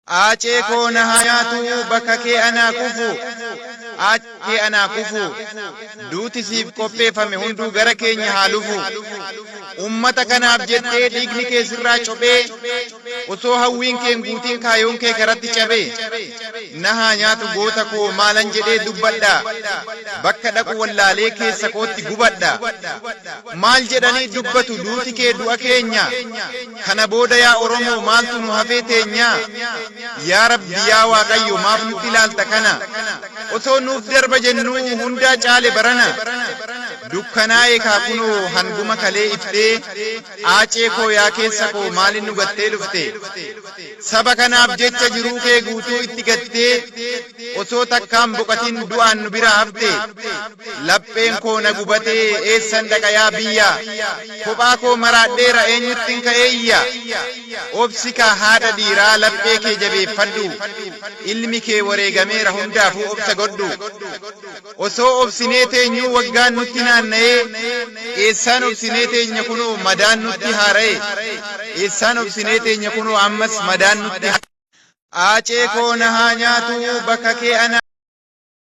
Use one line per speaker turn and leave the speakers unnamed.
Aacee koo na haa nyaatu bakka kee anaa kufu. Aacee anaa kufu. Duuti siif qopheeffame hunduu gara keenya haa lufu. Ummata kanaaf jettee dhiigni kee sirraa cophee osoo hawwiin kee guutiin kaayoon kee garatti cabee. Na haa nyaatu goota koo maalan jedhee dubbadha. Bakka dhaqu wallaalee keessa kootti gubadha. Maal jedhanii dubbatu duuti kee du'a keenya. Kana booda yaa Oromoo maaltu nu hafee teenya. Yaa Rabbi yaa Waaqayyo maaf nutti ilaalta kana. Osoo nuuf darba jennuu hundaa caale barana. Dukkanaa'ee kaakunoo hanguma kalee iftee. Aacee koo yaa keessa koo maalin nu gattee dhufte. Saba kanaaf jecha jiruu kee guutuu itti gattee. Osoo takkaan boqatin du'aan nu bira hafte. Lapheen koo na gubatee eessan dhaqa yaa biyya. Kophaa koo maraadheera eenyuttiin ka'eeyya. Obsi kaa haadha dhiiraa laphee kee jabeeffadhu. Ilmi kee wareegameera hundaafuu obsa godhu. Osoo obsinee teenyuu waggaan nutti naanna'ee. Eessaan obsinee teenya kunoo madaan nutti haara'e. Eessaan obsinee teenya kunoo ammas madaan nutti haara'e. Aacee koo na haa nyaatu bakka kee ana.